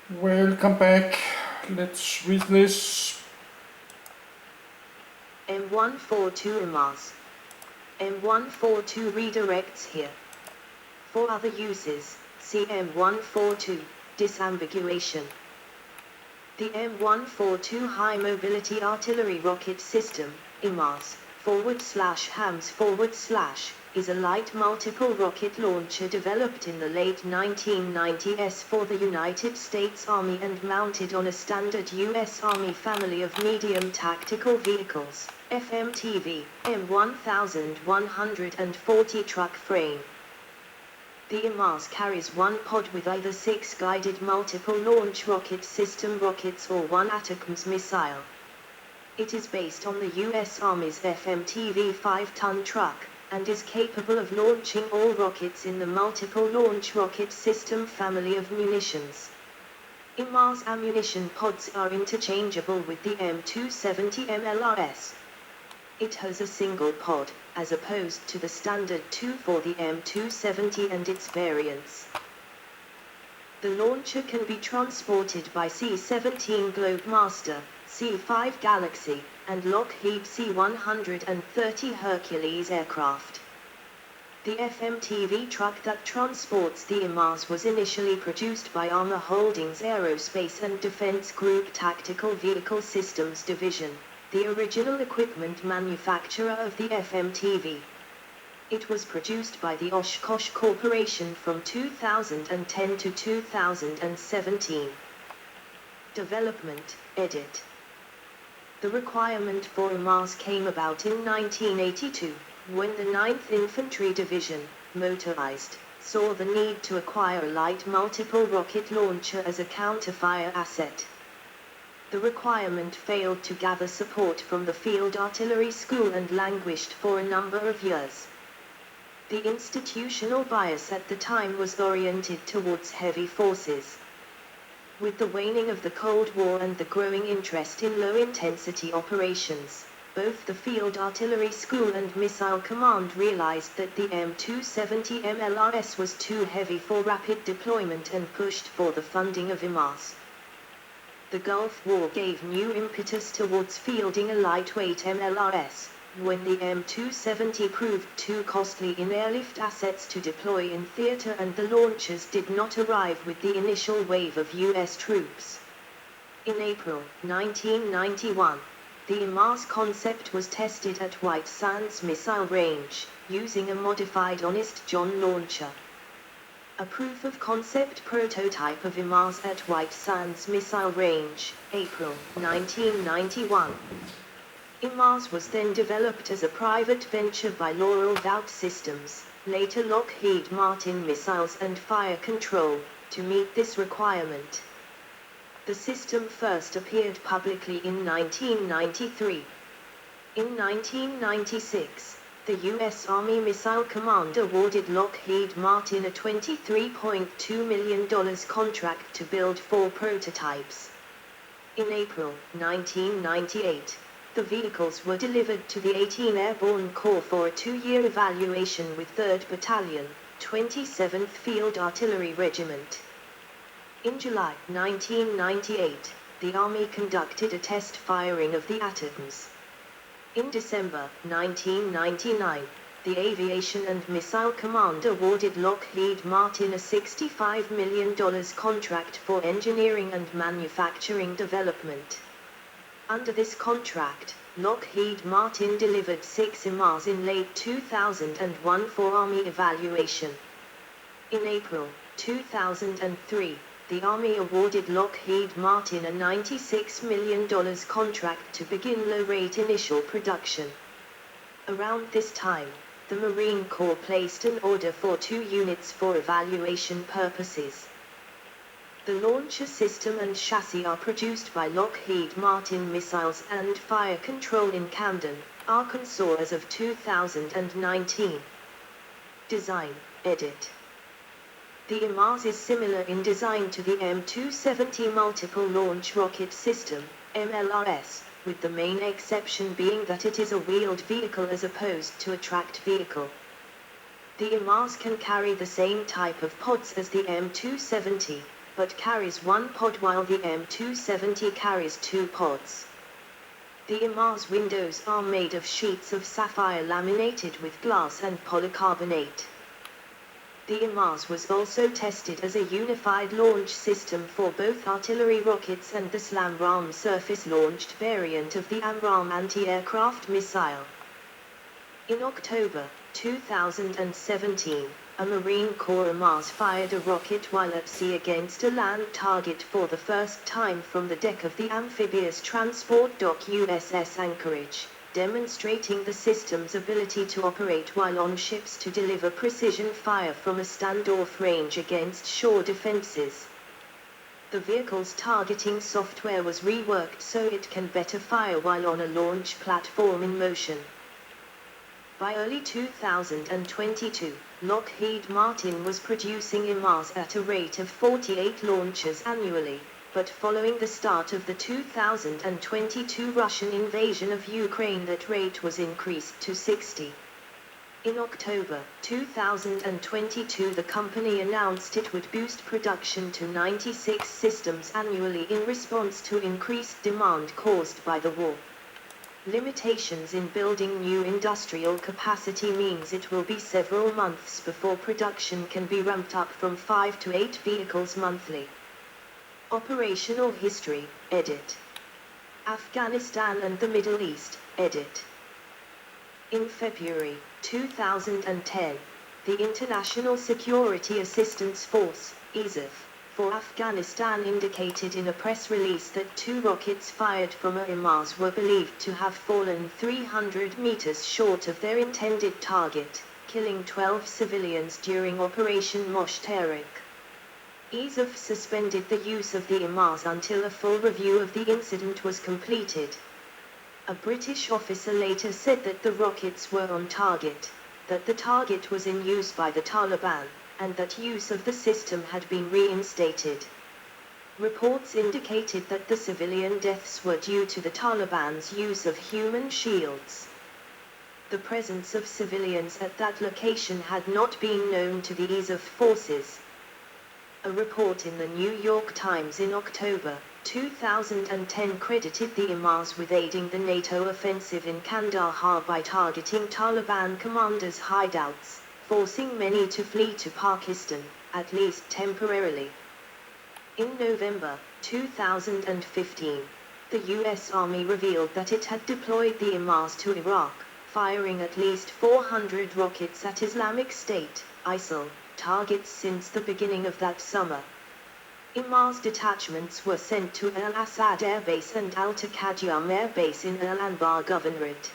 Welcome back. Let's read this. M142 HIMARS. M142 redirects here. For other uses, see M142, disambiguation. The M142 High Mobility Artillery Rocket System, HIMARS, /HAMS/, is a light multiple rocket launcher developed in the late 1990s for the United States Army and mounted on a standard U.S. Army family of medium tactical vehicles, FMTV, M142 truck frame. The HIMARS carries one pod with either 6 guided multiple launch rocket system rockets or one ATACMS missile. It is based on the U.S. Army's FMTV 5-ton truck, and is capable of launching all rockets in the multiple launch rocket system family of munitions. HIMARS ammunition pods are interchangeable with the M270 MLRS. It has a single pod, as opposed to the standard 2 for the M270 and its variants. The launcher can be transported by C-17 Globemaster, C-5 Galaxy, and Lockheed C-130 Hercules aircraft. The FMTV truck that transports the HIMARS was initially produced by Armor Holdings Aerospace and Defense Group Tactical Vehicle Systems Division, the original equipment manufacturer of the FMTV. It was produced by the Oshkosh Corporation from 2010 to 2017. Development, edit. The requirement for HIMARS came about in 1982, when the 9th Infantry Division, motorized, saw the need to acquire a light multiple rocket launcher as a counter-fire asset. The requirement failed to gather support from the Field Artillery School and languished for a number of years. The institutional bias at the time was oriented towards heavy forces. With the waning of the Cold War and the growing interest in low-intensity operations, both the Field Artillery School and Missile Command realized that the M270 MLRS was too heavy for rapid deployment and pushed for the funding of HIMARS. The Gulf War gave new impetus towards fielding a lightweight MLRS, when the M270 proved too costly in airlift assets to deploy in theater and the launchers did not arrive with the initial wave of U.S. troops. In April 1991, the HIMARS concept was tested at White Sands Missile Range, using a modified Honest John launcher. A proof-of-concept prototype of HIMARS at White Sands Missile Range, April 1991. HIMARS was then developed as a private venture by Laurel Vought Systems, later Lockheed Martin Missiles and Fire Control, to meet this requirement. The system first appeared publicly in 1993. In 1996, the U.S. Army Missile Command awarded Lockheed Martin a $23.2 million contract to build 4 prototypes. In April 1998, the vehicles were delivered to the 18th Airborne Corps for a 2-year evaluation with 3rd Battalion, 27th Field Artillery Regiment. In July 1998, the Army conducted a test firing of the ATACMS. In December 1999, the Aviation and Missile Command awarded Lockheed Martin a $65 million contract for engineering and manufacturing development. Under this contract, Lockheed Martin delivered 6 HIMARS in late 2001 for Army evaluation. In April 2003, the Army awarded Lockheed Martin a $96 million contract to begin low-rate initial production. Around this time, the Marine Corps placed an order for 2 units for evaluation purposes. The launcher system and chassis are produced by Lockheed Martin Missiles and Fire Control in Camden, Arkansas as of 2019. Design, edit. The HIMARS is similar in design to the M270 Multiple Launch Rocket System, MLRS, with the main exception being that it is a wheeled vehicle as opposed to a tracked vehicle. The HIMARS can carry the same type of pods as the M270. but carries one pod while the M270 carries two pods. The HIMARS windows are made of sheets of sapphire laminated with glass and polycarbonate. The HIMARS was also tested as a unified launch system for both artillery rockets and the SLAM-RAM surface-launched variant of the AMRAAM anti-aircraft missile. In October 2017, a Marine Corps HIMARS fired a rocket while at sea against a land target for the first time from the deck of the amphibious transport dock USS Anchorage, demonstrating the system's ability to operate while on ships to deliver precision fire from a standoff range against shore defenses. The vehicle's targeting software was reworked so it can better fire while on a launch platform in motion. By early 2022, Lockheed Martin was producing HIMARS at a rate of 48 launches annually, but following the start of the 2022 Russian invasion of Ukraine, that rate was increased to 60. In October 2022, the company announced it would boost production to 96 systems annually in response to increased demand caused by the war. Limitations in building new industrial capacity means it will be several months before production can be ramped up from 5 to 8 vehicles monthly. Operational history, edit. Afghanistan and the Middle East, edit. In February 2010, the International Security Assistance Force, ISAF, for Afghanistan indicated in a press release that 2 rockets fired from a HIMARS were believed to have fallen 300 meters short of their intended target, killing 12 civilians during Operation Moshtarak. ISAF suspended the use of the HIMARS until a full review of the incident was completed. A British officer later said that the rockets were on target, that the target was in use by the Taliban, and that use of the system had been reinstated. Reports indicated that the civilian deaths were due to the Taliban's use of human shields. The presence of civilians at that location had not been known to the ISAF forces. A report in the New York Times in October 2010 credited the HIMARS with aiding the NATO offensive in Kandahar by targeting Taliban commanders' hideouts, forcing many to flee to Pakistan, at least temporarily. In November 2015, the U.S. Army revealed that it had deployed the HIMARS to Iraq, firing at least 400 rockets at Islamic State, ISIL, targets since the beginning of that summer. HIMARS detachments were sent to Al-Assad Air Base and Al-Taqaddum Air Base in Al-Anbar Governorate.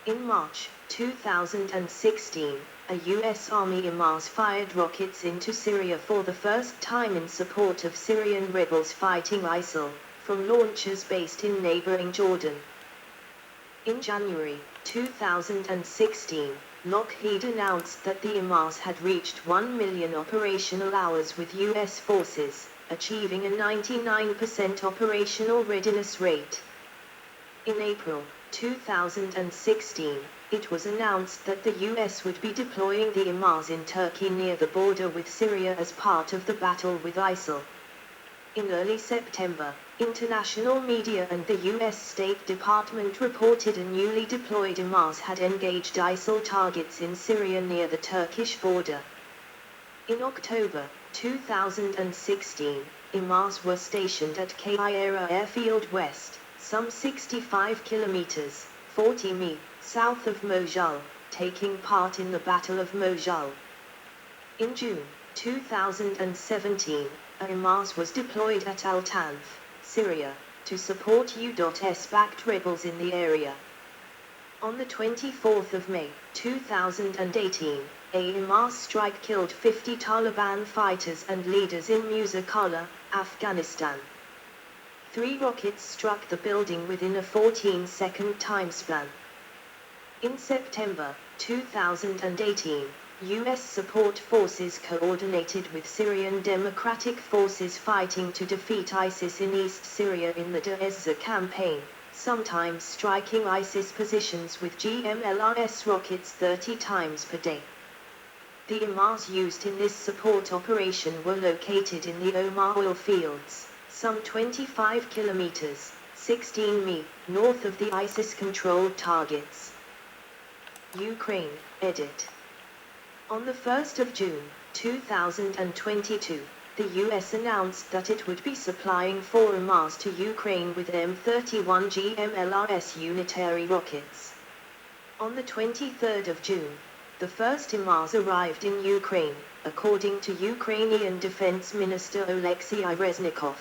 In March 2016, a U.S. Army HIMARS fired rockets into Syria for the first time in support of Syrian rebels fighting ISIL, from launchers based in neighboring Jordan. In January 2016, Lockheed announced that the HIMARS had reached 1 million operational hours with U.S. forces, achieving a 99% operational readiness rate. In April 2016, it was announced that the U.S. would be deploying the HIMARS in Turkey near the border with Syria as part of the battle with ISIL. In early September, international media and the U.S. State Department reported a newly deployed HIMARS had engaged ISIL targets in Syria near the Turkish border. In October 2016, HIMARS were stationed at Kayira Airfield West, some 65 kilometers, 40 mi, south of Mosul, taking part in the Battle of Mosul. In June 2017, a HIMARS was deployed at Al-Tanf, Syria, to support U.S.-backed rebels in the area. On the 24th of May 2018, a HIMARS strike killed 50 Taliban fighters and leaders in Musakala, Afghanistan. 3 rockets struck the building within a 14-second time span. In September 2018, U.S. support forces coordinated with Syrian Democratic Forces fighting to defeat ISIS in East Syria in the Deir campaign, sometimes striking ISIS positions with GMLRS rockets 30 times per day. The HIMARS used in this support operation were located in the Omar oil fields, some 25 kilometers, 16 mi, north of the ISIS-controlled targets. Ukraine, edit. On the 1st of June, 2022, the US announced that it would be supplying 4 HIMARS to Ukraine with M31 GMLRS unitary rockets. On the 23rd of June, the first HIMARS arrived in Ukraine, according to Ukrainian Defense Minister Oleksiy Reznikov.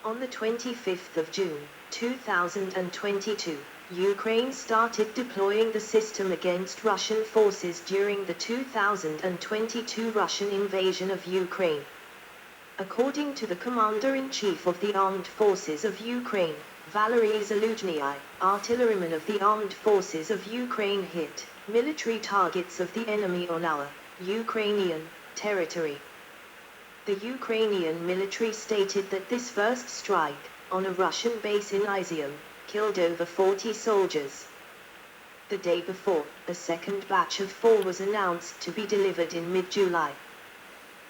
On the 25th of June, 2022, Ukraine started deploying the system against Russian forces during the 2022 Russian invasion of Ukraine. According to the Commander-in-Chief of the Armed Forces of Ukraine, Valery Zaluzhnyi, artilleryman of the Armed Forces of Ukraine hit military targets of the enemy on our Ukrainian territory. The Ukrainian military stated that this first strike, on a Russian base in Izium, killed over 40 soldiers. The day before, a second batch of 4 was announced to be delivered in mid-July.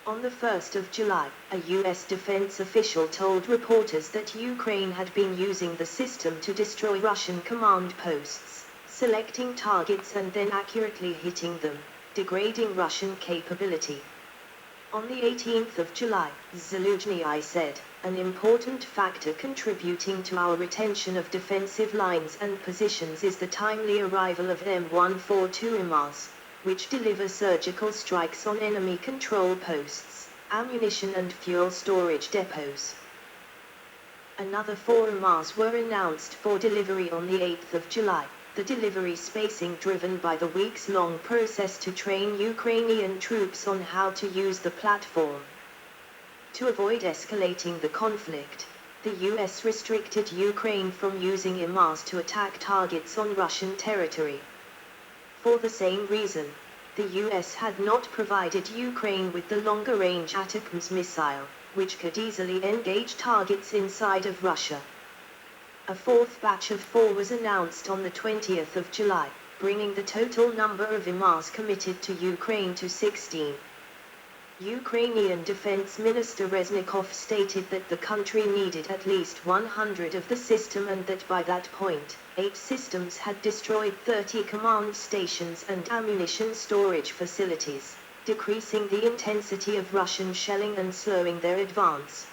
On the 1st of July, a US defense official told reporters that Ukraine had been using the system to destroy Russian command posts, selecting targets and then accurately hitting them, degrading Russian capability. On the 18th of July, Zaluzhnyi said, an important factor contributing to our retention of defensive lines and positions is the timely arrival of M142 HIMARS, which deliver surgical strikes on enemy control posts, ammunition and fuel storage depots. Another 4 HIMARS were announced for delivery on the 8th of July, the delivery spacing driven by the weeks-long process to train Ukrainian troops on how to use the platform. To avoid escalating the conflict, the US restricted Ukraine from using HIMARS to attack targets on Russian territory. For the same reason, the US had not provided Ukraine with the longer-range HIMARS missile, which could easily engage targets inside of Russia. A 4th batch of 4 was announced on the 20th of July, bringing the total number of HIMARS committed to Ukraine to 16. Ukrainian Defense Minister Reznikov stated that the country needed at least 100 of the system and that by that point, 8 systems had destroyed 30 command stations and ammunition storage facilities, decreasing the intensity of Russian shelling and slowing their advance.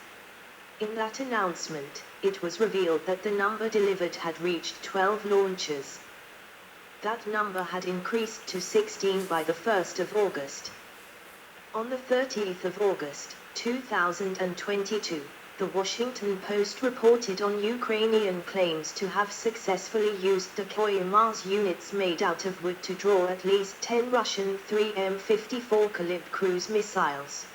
In that announcement, it was revealed that the number delivered had reached 12 launches. That number had increased to 16 by the 1st of August. On the 30th of August, 2022, the Washington Post reported on Ukrainian claims to have successfully used decoy HIMARS units made out of wood to draw at least 10 Russian 3M54 calibre cruise missiles.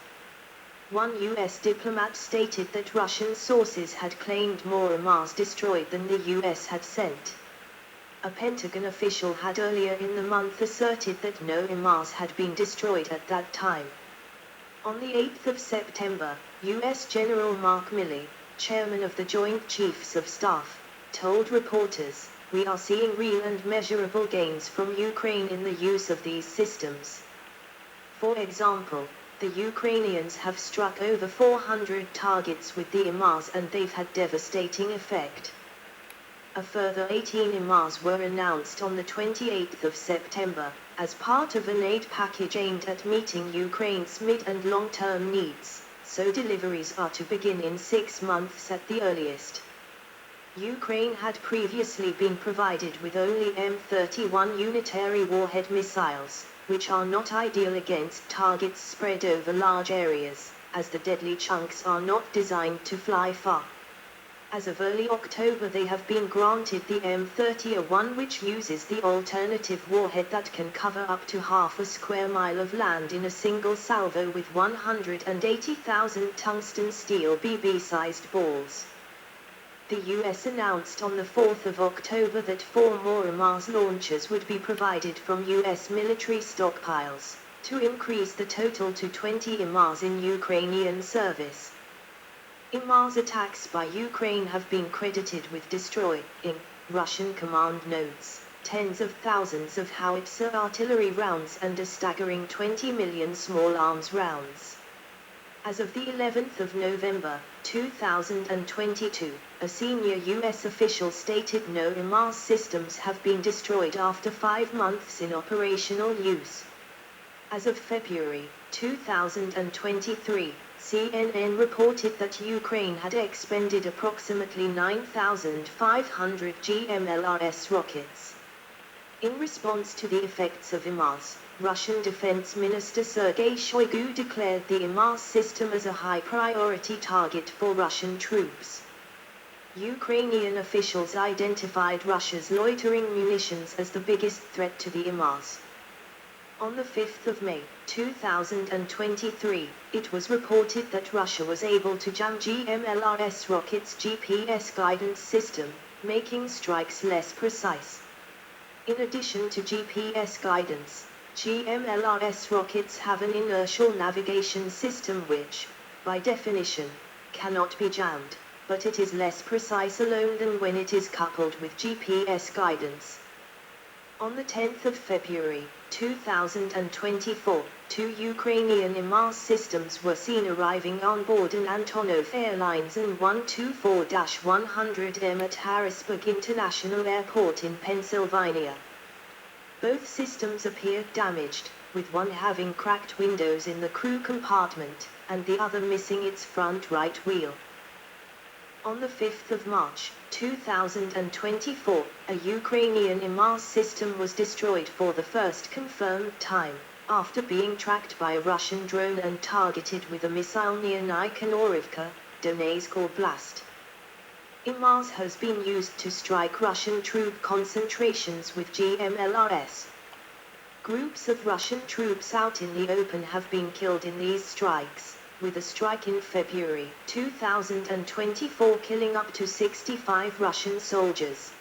One US diplomat stated that Russian sources had claimed more HIMARS destroyed than the US had sent. A Pentagon official had earlier in the month asserted that no HIMARS had been destroyed at that time. On the 8th of September, U.S. General Mark Milley, chairman of the Joint Chiefs of Staff, told reporters, "We are seeing real and measurable gains from Ukraine in the use of these systems. For example, the Ukrainians have struck over 400 targets with the HIMARS and they've had devastating effect." A further 18 HIMARS were announced on the 28th of September, as part of an aid package aimed at meeting Ukraine's mid- and long-term needs, so deliveries are to begin in 6 months at the earliest. Ukraine had previously been provided with only M31 unitary warhead missiles, which are not ideal against targets spread over large areas, as the deadly chunks are not designed to fly far. As of early October they have been granted the M31, which uses the alternative warhead that can cover up to half a square mile of land in a single salvo with 180,000 tungsten steel BB-sized balls. The US announced on the 4th of October that 4 more HIMARS launchers would be provided from US military stockpiles, to increase the total to 20 HIMARS in Ukrainian service. HIMARS attacks by Ukraine have been credited with destroying Russian command nodes, tens of thousands of howitzer artillery rounds and a staggering 20 million small arms rounds. As of the 11th of November, 2022, a senior U.S. official stated no HIMARS systems have been destroyed after 5 months in operational use. As of February 2023, CNN reported that Ukraine had expended approximately 9,500 GMLRS rockets. In response to the effects of HIMARS, Russian Defense Minister Sergei Shoigu declared the HIMARS system as a high-priority target for Russian troops. Ukrainian officials identified Russia's loitering munitions as the biggest threat to the HIMARS. On the 5th of May, 2023, it was reported that Russia was able to jam GMLRS rockets' GPS guidance system, making strikes less precise. In addition to GPS guidance, GMLRS rockets have an inertial navigation system which, by definition, cannot be jammed, but it is less precise alone than when it is coupled with GPS guidance. On the 10th of February, 2024, 2 Ukrainian HIMARS systems were seen arriving on board an Antonov Airlines M142-100M at Harrisburg International Airport in Pennsylvania. Both systems appeared damaged, with one having cracked windows in the crew compartment, and the other missing its front right wheel. On the 5th of March, 2024, a Ukrainian HIMARS system was destroyed for the first confirmed time, after being tracked by a Russian drone and targeted with a missile near Nikhanorivka, Donetsk Oblast. HIMARS has been used to strike Russian troop concentrations with GMLRS. Groups of Russian troops out in the open have been killed in these strikes, with a strike in February 2024 killing up to 65 Russian soldiers.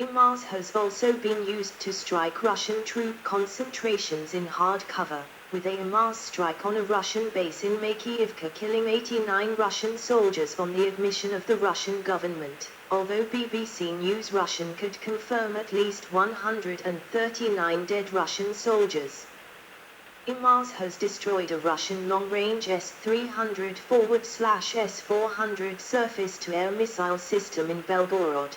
HIMARS has also been used to strike Russian troop concentrations in hard cover, with a HIMARS strike on a Russian base in Makiyivka killing 89 Russian soldiers on the admission of the Russian government, although BBC News Russian could confirm at least 139 dead Russian soldiers. HIMARS has destroyed a Russian long-range S-300/S-400 surface-to-air missile system in Belgorod.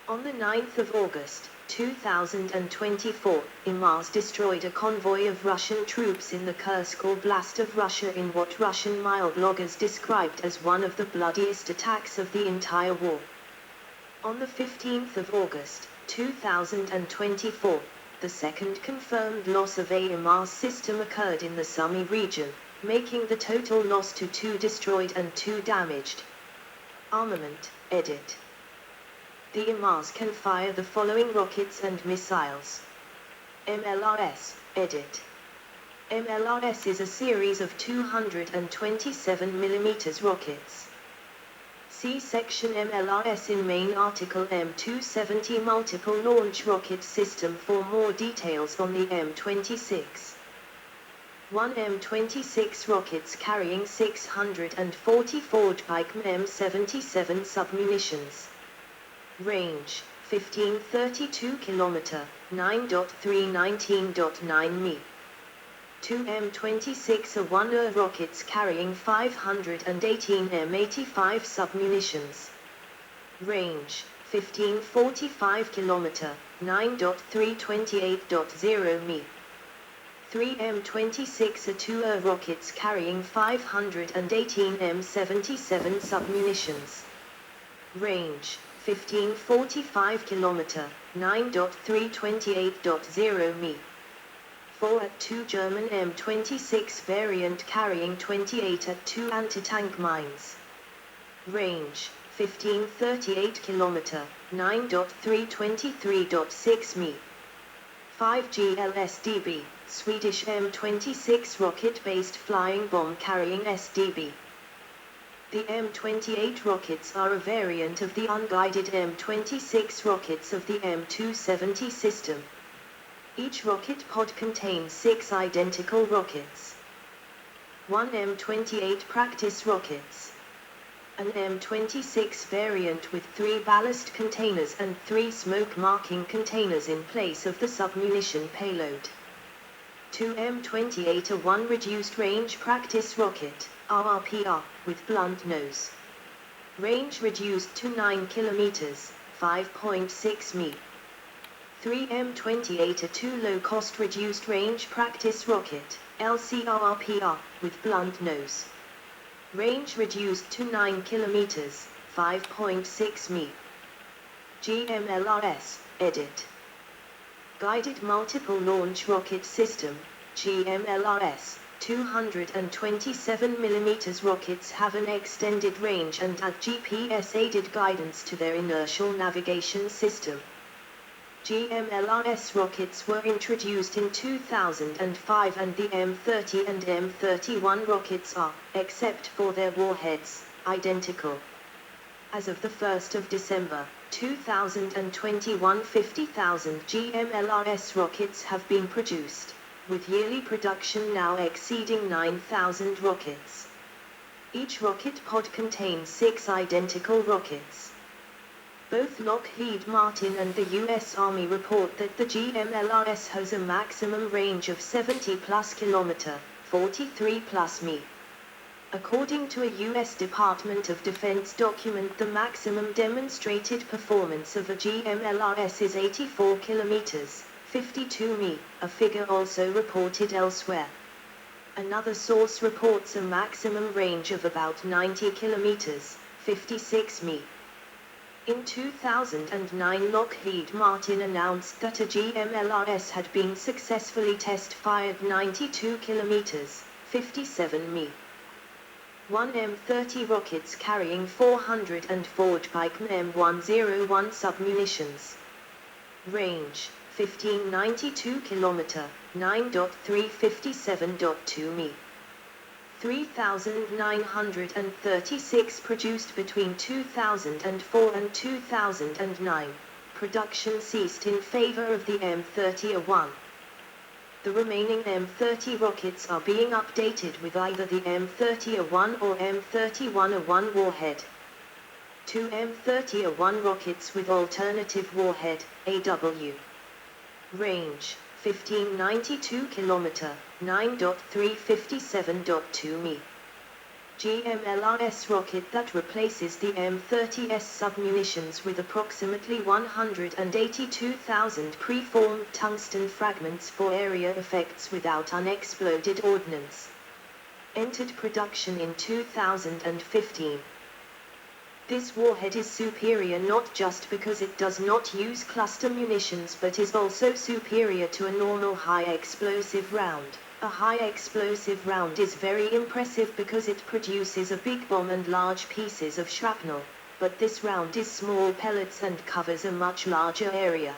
On the 9th of August, 2024, HIMARS destroyed a convoy of Russian troops in the Kursk Oblast of Russia in what Russian mile bloggers described as one of the bloodiest attacks of the entire war. On the 15th of August, 2024, the second confirmed loss of a HIMARS system occurred in the Sumy region, making the total loss to 2 destroyed and 2 damaged. Armament, edit. The HIMARS can fire the following rockets and missiles. MLRS, edit. MLRS is a series of 227mm rockets. See section MLRS in main article M270 Multiple Launch Rocket System for more details on the M26. 1 M26 rockets carrying 644 M77 submunitions. Range, 1532 km, 9.319.9 mi. 2 M26 A1 rockets carrying 518 M85 submunitions. Range, 1545 km, 9.328.0 mi. 3 M26 A2 rockets carrying 518 M77 submunitions. Range, 1545 km, 9.328.0 mi. 4 A2 German M26 variant carrying 28 A2 anti-tank mines. Range, 1538 km, 9.323.6 mi. 5 GLSDB, Swedish M26 rocket-based flying bomb carrying SDB. The M28 rockets are a variant of the unguided M26 rockets of the M270 system. Each rocket pod contains 6 identical rockets. 1 M28 practice rockets. An M26 variant with 3 ballast containers and 3 smoke marking containers in place of the submunition payload. 2 M28 a 1 reduced range practice rocket, RRPR, with blunt nose. Range reduced to 9 km, 5.6 mi. 3 M28 a 2 low-cost reduced range practice rocket, LCRRPR, with blunt nose. Range reduced to 9 km, 5.6 mi. GMLRS, edit. Guided Multiple Launch Rocket System, GMLRS, 227 mm rockets have an extended range and add GPS-aided guidance to their inertial navigation system. GMLRS rockets were introduced in 2005 and the M30 and M31 rockets are, except for their warheads, identical. As of the 1st of December, 2021, 50,000 GMLRS rockets have been produced, with yearly production now exceeding 9,000 rockets. Each rocket pod contains 6 identical rockets. Both Lockheed Martin and the U.S. Army report that the GMLRS has a maximum range of 70+ km, 43+ mi. According to a U.S. Department of Defense document, the maximum demonstrated performance of a GMLRS is 84 km, 52 mi, a figure also reported elsewhere. Another source reports a maximum range of about 90 km, 56 mi. In 2009, Lockheed Martin announced that a GMLRS had been successfully test-fired 92 km, 57 mi. 1 M30 rockets carrying 404 Pike M101 submunitions. Range, 1592 km, 9.357.2 mi. 3,936 produced between 2004 and 2009. Production ceased in favor of the M30A1. The remaining M30 rockets are being updated with either the M30A1 or M31A1 warhead. 2 M30A1 rockets with alternative warhead, AW. Range, 1592 km, 9.357.2 mi. GMLRS rocket that replaces the M30's submunitions with approximately 182,000 preformed tungsten fragments for area effects without unexploded ordnance. Entered production in 2015. This warhead is superior not just because it does not use cluster munitions but is also superior to a normal high-explosive round. A high-explosive round is very impressive because it produces a big bomb and large pieces of shrapnel, but this round is small pellets and covers a much larger area.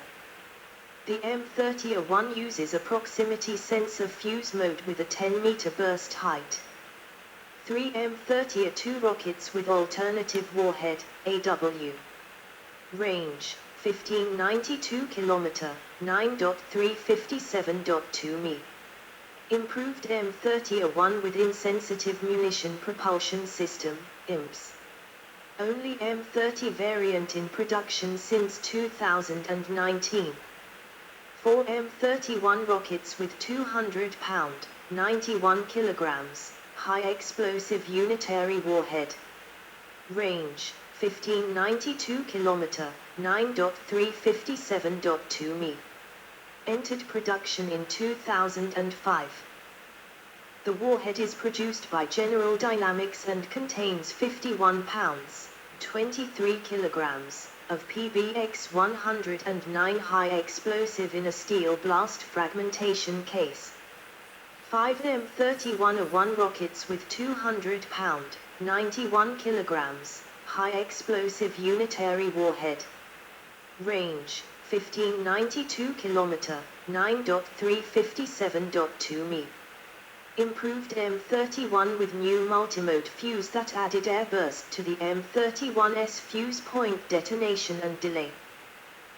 The M30A1 uses a proximity sensor fuse mode with a 10-meter burst height. 3 M30A2 rockets with alternative warhead, AW. Range, 1592 km, 9.357.2 mi. Improved M30A1 with insensitive munition propulsion system, IMPS. Only M30 variant in production since 2019. 4 M31 rockets with 200-pound, 91 kilograms. High-explosive unitary warhead. Range, 1592 km, 9.357.2 mi. Entered production in 2005. The warhead is produced by General Dynamics and contains 51 pounds, 23 kilograms, of PBX-109 high-explosive in a steel blast fragmentation case. 5 M31A1 rockets with 200-pound, 91 kilograms, high-explosive unitary warhead. Range, 1592 km, 9.357.2 mi. Improved M31 with new multimode fuse that added air burst to the M31's fuse point detonation and delay.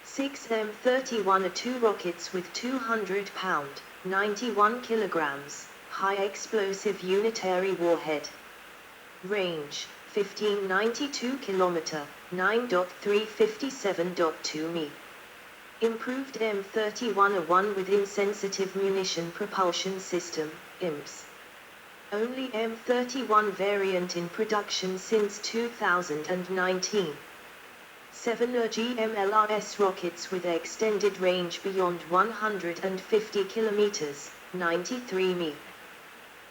6 M31A2 rockets with 200-pound, 91 kilograms, high-explosive unitary warhead. Range, 1592 km, 9.357.2 mi. Improved M31A1 with insensitive munition propulsion system, IMPS. Only M31 variant in production since 2019. 7 GMLRS rockets with extended range beyond 150 km, 93 mi.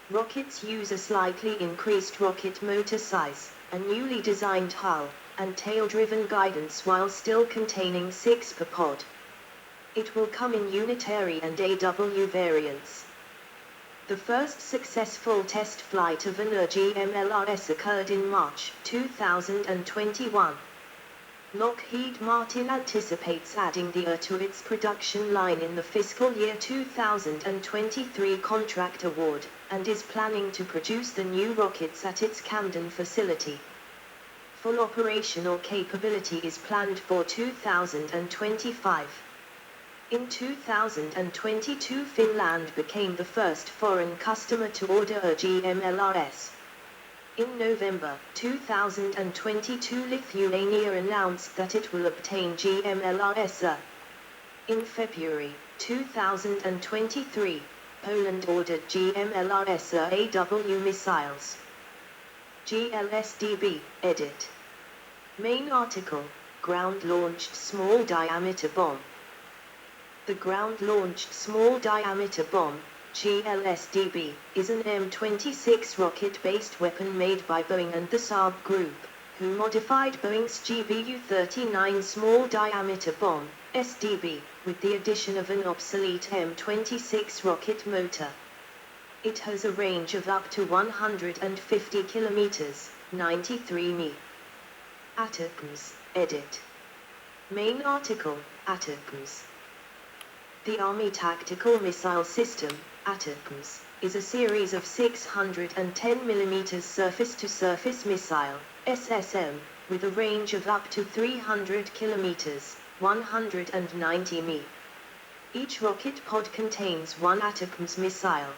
Rockets use a slightly increased rocket motor size, a newly designed hull, and tail-driven guidance while still containing 6 per pod. It will come in unitary and AW variants. The first successful test flight of an GMLRS occurred in March 2021. Lockheed Martin anticipates adding the to its production line in the fiscal year 2023 contract award, and is planning to produce the new rockets at its Camden facility. Full operational capability is planned for 2025. In 2022, Finland became the first foreign customer to order a GMLRS. In November 2022, Lithuania announced that it will obtain GMLRS. In February 2023, Poland ordered GMLRS AW missiles. GLSDB, edit. Main article, Ground-Launched Small Diameter Bomb. The Ground-Launched Small Diameter Bomb, GLSDB, is an M26 rocket-based weapon made by Boeing and the Saab Group, who modified Boeing's GBU-39 Small Diameter Bomb, SDB, with the addition of an obsolete M26 rocket motor. It has a range of up to 150 km, 93 mi. Atoms, edit. Main article, Atoms. The Army Tactical Missile System, ATACMS, is a series of 610 mm surface-to-surface missile, SSM, with a range of up to 300 km, 190 mi. Each rocket pod contains one ATACMS missile.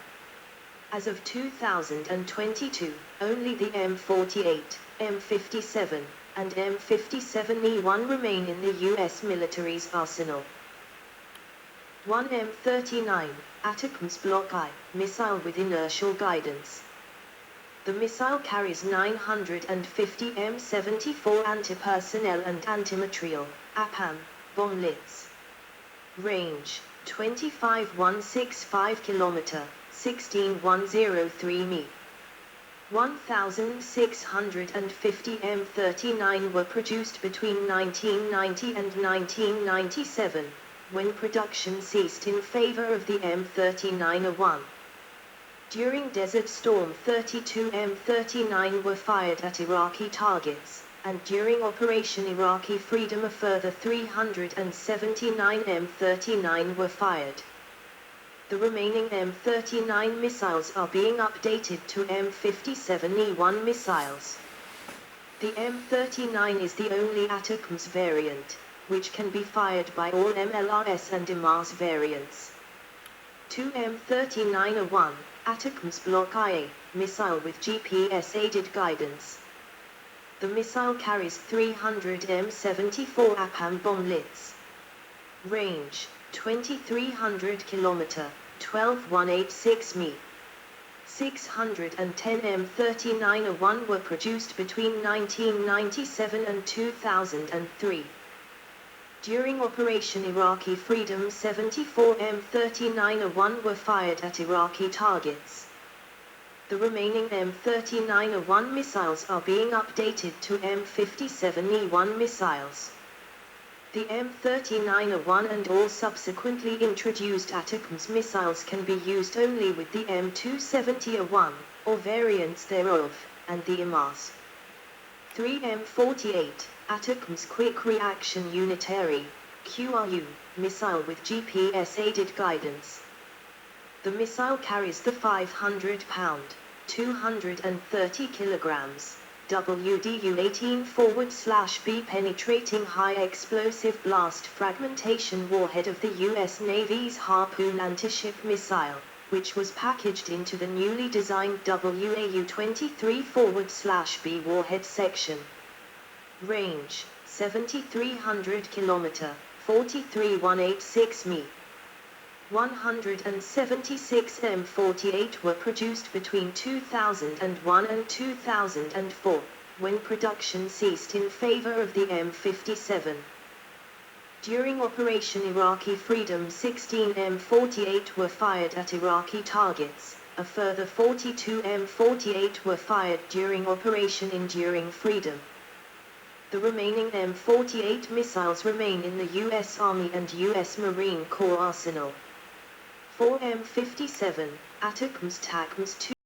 As of 2022, only the M48, M57, and M57E1 remain in the U.S. military's arsenal. 1 M39, ATACMS Block I, missile with inertial guidance. The missile carries 950 M74 anti-personnel and anti-material, APAM, bomblets. Range, 25,165 km, 16,103 mi. 1,650 M39 were produced between 1990 and 1997. When production ceased in favor of the M39A1. During Desert Storm 32 M39 were fired at Iraqi targets, and during Operation Iraqi Freedom a further 379 M39 were fired. The remaining M39 missiles are being updated to M57E1 missiles. The M39 is the only ATACMS variant, which can be fired by all MLRS and HIMARS variants. 2 M39A1, ATACMS Block IA, missile with GPS-aided guidance. The missile carries 300 M74 APAM bomblets. Range, 2,300 km, 12,186 mi. 610 M39A1 were produced between 1997 and 2003. During Operation Iraqi Freedom 74 M39A1 were fired at Iraqi targets. The remaining M39A1 missiles are being updated to M57E1 missiles. The M39A1 and all subsequently introduced ATACMS missiles can be used only with the M270A1, or variants thereof, and the HIMARS. 3 M48, ATACMS Quick Reaction Unitary, QRU, missile with GPS-aided guidance. The missile carries the 500-pound, 230 kilograms, WDU-18 /B penetrating high-explosive blast fragmentation warhead of the U.S. Navy's Harpoon anti-ship missile, which was packaged into the newly designed WAU-23/B warhead section. Range, 7,300 km, 43,186 mi. 176 M48 were produced between 2001 and 2004, when production ceased in favor of the M57. During Operation Iraqi Freedom, 16 M48 were fired at Iraqi targets. A further 42 M48 were fired during Operation Enduring Freedom. The remaining M48 missiles remain in the U.S. Army and U.S. Marine Corps arsenal. 4 M57, ATACMS TACMS 2